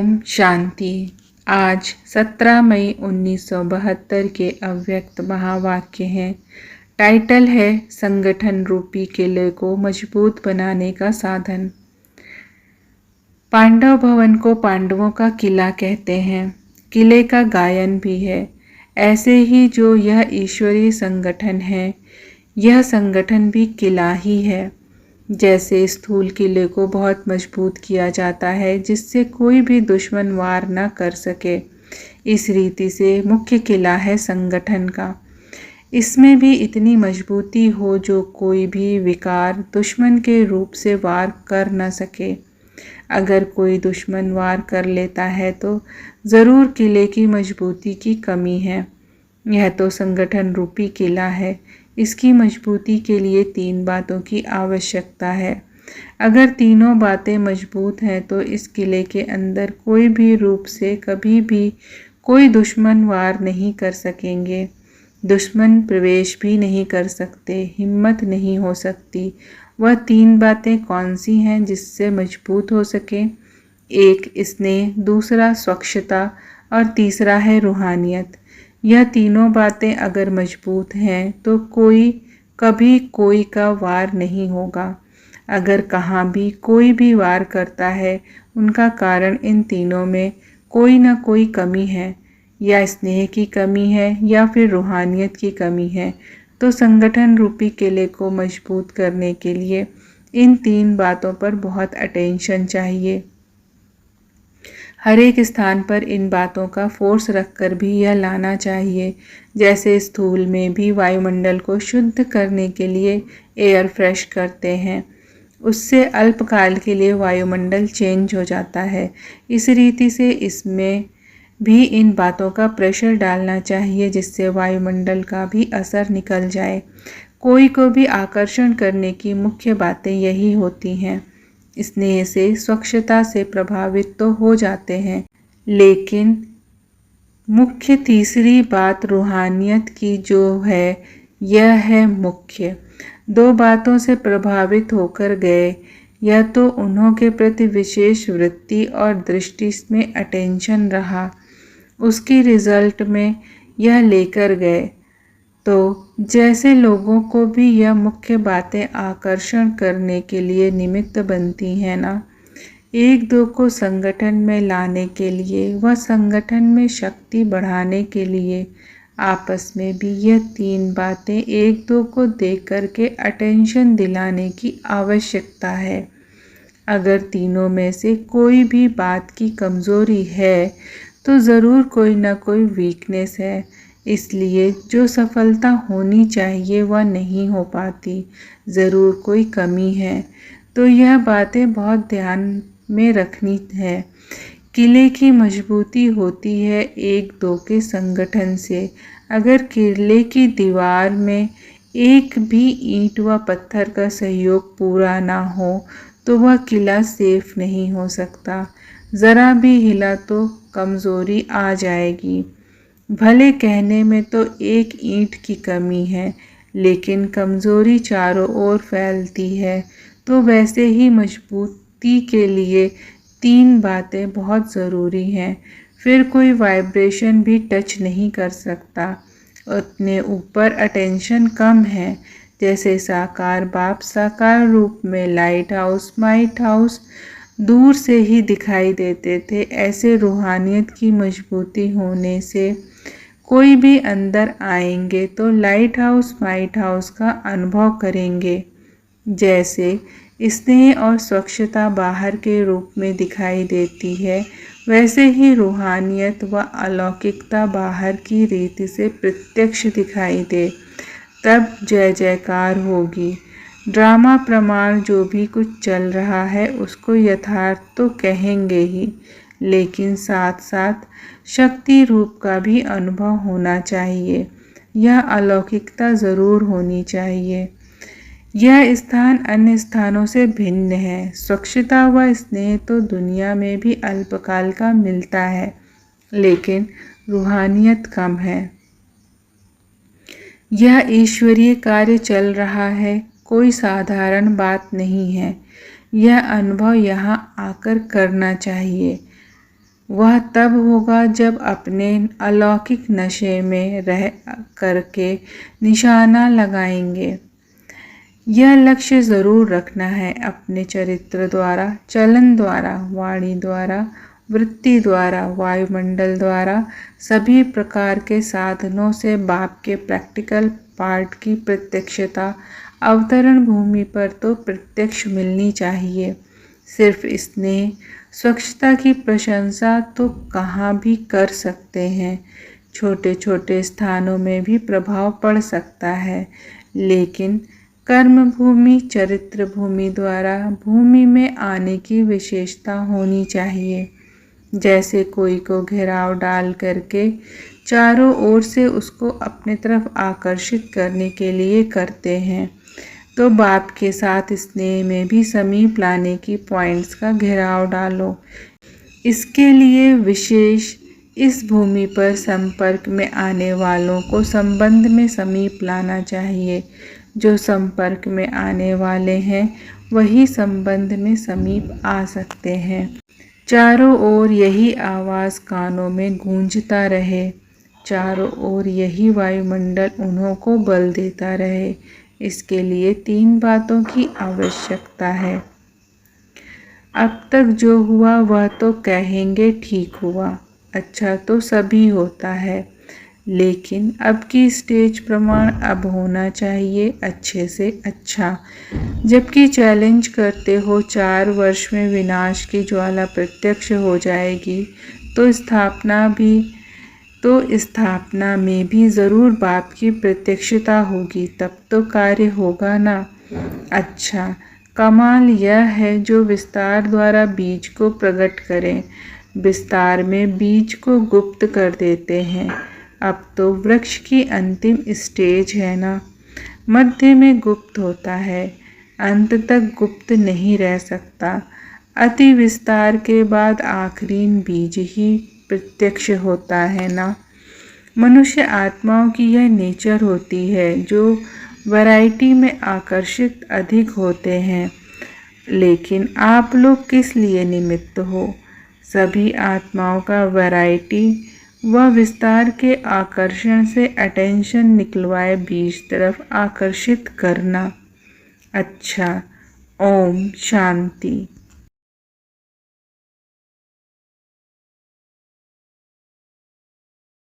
ओम शांति। आज 17 मई 1972 के अव्यक्त महावाक्य हैं। टाइटल है संगठन रूपी किले को मजबूत बनाने का साधन। पांडव भवन को पांडवों का किला कहते हैं। किले का गायन भी है। ऐसे ही जो यह ईश्वरीय संगठन है, यह संगठन भी किला ही है। जैसे स्थूल किले को बहुत मजबूत किया जाता है जिससे कोई भी दुश्मन वार न कर सके, इस रीति से मुख्य किला है संगठन का। इसमें भी इतनी मजबूती हो जो कोई भी विकार दुश्मन के रूप से वार कर न सके। अगर कोई दुश्मन वार कर लेता है तो ज़रूर किले की मजबूती की कमी है। यह तो संगठन रूपी किला है। इसकी मजबूती के लिए 3 बातों की आवश्यकता है। अगर तीनों बातें मजबूत हैं तो इस किले के अंदर कोई भी रूप से कभी भी कोई दुश्मन वार नहीं कर सकेंगे। दुश्मन प्रवेश भी नहीं कर सकते, हिम्मत नहीं हो सकती। वह 3 बातें कौन सी हैं जिससे मजबूत हो सके? एक स्नेह, दूसरा स्वच्छता और तीसरा है रूहानियत। यह तीनों बातें अगर मजबूत हैं तो कभी कोई का वार नहीं होगा। अगर कहाँ भी कोई भी वार करता है, उनका कारण इन तीनों में कोई न कोई कमी है। या स्नेह की कमी है या फिर रूहानियत की कमी है। तो संगठन रूपी किले को मजबूत करने के लिए इन 3 बातों पर बहुत अटेंशन चाहिए। हर एक स्थान पर इन बातों का फोर्स रखकर भी यह लाना चाहिए। जैसे स्थूल में भी वायुमंडल को शुद्ध करने के लिए एयर फ्रेश करते हैं, उससे अल्पकाल के लिए वायुमंडल चेंज हो जाता है। इस रीति से इसमें भी इन बातों का प्रेशर डालना चाहिए जिससे वायुमंडल का भी असर निकल जाए। कोई को भी आकर्षण करने की मुख्य बातें यही होती हैं। स्नेह से, स्वच्छता से प्रभावित तो हो जाते हैं, लेकिन मुख्य तीसरी बात रूहानियत की जो है, यह है मुख्य। 2 बातों से प्रभावित होकर गए, यह तो उन्हों के प्रति विशेष वृत्ति और दृष्टि में अटेंशन रहा, उसकी रिजल्ट में यह लेकर गए। तो जैसे लोगों को भी यह मुख्य बातें आकर्षण करने के लिए निमित्त बनती हैं ना, 1-2 को संगठन में लाने के लिए, वह संगठन में शक्ति बढ़ाने के लिए आपस में भी यह 3 बातें 1-2 को देख करके अटेंशन दिलाने की आवश्यकता है। अगर तीनों में से कोई भी बात की कमज़ोरी है तो ज़रूर कोई ना कोई वीकनेस है। इसलिए जो सफलता होनी चाहिए वह नहीं हो पाती, ज़रूर कोई कमी है। तो यह बातें बहुत ध्यान में रखनी है। किले की मजबूती होती है 1-2 के संगठन से। अगर किले की दीवार में एक भी ईंट व पत्थर का सहयोग पूरा ना हो तो वह किला सेफ नहीं हो सकता। ज़रा भी हिला तो कमज़ोरी आ जाएगी। भले कहने में तो एक ईंट की कमी है, लेकिन कमज़ोरी चारों ओर फैलती है। तो वैसे ही मजबूती के लिए 3 बातें बहुत ज़रूरी हैं। फिर कोई वाइब्रेशन भी टच नहीं कर सकता। उतने ऊपर अटेंशन कम है। जैसे साकार बाप साकार रूप में लाइट हाउस, माइट हाउस दूर से ही दिखाई देते थे, ऐसे रूहानियत की मजबूती होने से कोई भी अंदर आएंगे तो लाइट हाउस, माइट हाउस का अनुभव करेंगे। जैसे स्नेह और स्वच्छता बाहर के रूप में दिखाई देती है, वैसे ही रूहानियत व अलौकिकता बाहर की रीति से प्रत्यक्ष दिखाई दे, तब जय जयकार होगी। ड्रामा प्रमाण जो भी कुछ चल रहा है उसको यथार्थ तो कहेंगे ही, लेकिन साथ साथ शक्ति रूप का भी अनुभव होना चाहिए। यह अलौकिकता ज़रूर होनी चाहिए। यह स्थान अन्य स्थानों से भिन्न है। स्वच्छता व स्नेह तो दुनिया में भी अल्पकाल का मिलता है, लेकिन रूहानियत कम है। यह ईश्वरीय कार्य चल रहा है, कोई साधारण बात नहीं है। यह अनुभव यहाँ आकर करना चाहिए। वह तब होगा जब अपने अलौकिक नशे में रह करके निशाना लगाएंगे। यह लक्ष्य ज़रूर रखना है। अपने चरित्र द्वारा, चलन द्वारा, वाणी द्वारा, वृत्ति द्वारा, वायुमंडल द्वारा, सभी प्रकार के साधनों से बाप के प्रैक्टिकल पार्ट की प्रत्यक्षता अवतरण भूमि पर तो प्रत्यक्ष मिलनी चाहिए। सिर्फ स्नेह, स्वच्छता की प्रशंसा तो कहाँ भी कर सकते हैं। छोटे छोटे स्थानों में भी प्रभाव पड़ सकता है, लेकिन कर्म भूमि, चरित्र भूमि द्वारा भूमि में आने की विशेषता होनी चाहिए। जैसे कोई को घेराव डाल करके चारों ओर से उसको अपने तरफ आकर्षित करने के लिए करते हैं, तो बाप के साथ स्नेह में भी समीप लाने की पॉइंट्स का घेराव डालो। इसके लिए विशेष इस भूमि पर संपर्क में आने वालों को संबंध में समीप लाना चाहिए। जो संपर्क में आने वाले हैं वही संबंध में समीप आ सकते हैं। चारों ओर यही आवाज़ कानों में गूंजता रहे, चारों ओर यही वायुमंडल उन्हों को बल देता रहे। इसके लिए 3 बातों की आवश्यकता है। अब तक जो हुआ वह तो कहेंगे ठीक हुआ, अच्छा तो सभी होता है, लेकिन अब की स्टेज प्रमाण अब होना चाहिए अच्छे से अच्छा। जबकि चैलेंज करते हो 4 वर्ष में विनाश की ज्वाला प्रत्यक्ष हो जाएगी, तो स्थापना में भी ज़रूर बाप की प्रत्यक्षता होगी, तब तो कार्य होगा ना। अच्छा, कमाल यह है जो विस्तार द्वारा बीज को प्रकट करें, विस्तार में बीज को गुप्त कर देते हैं। अब तो वृक्ष की अंतिम स्टेज है ना, मध्य में गुप्त होता है, अंत तक गुप्त नहीं रह सकता। अति विस्तार के बाद आखिरी बीज ही प्रत्यक्ष होता है ना। मनुष्य आत्माओं की यह नेचर होती है जो वैरायटी में आकर्षित अधिक होते हैं। लेकिन आप लोग किस लिए निमित्त हो? सभी आत्माओं का वैरायटी व विस्तार के आकर्षण से अटेंशन निकलवाए बीज तरफ आकर्षित करना। अच्छा, ओम शांति।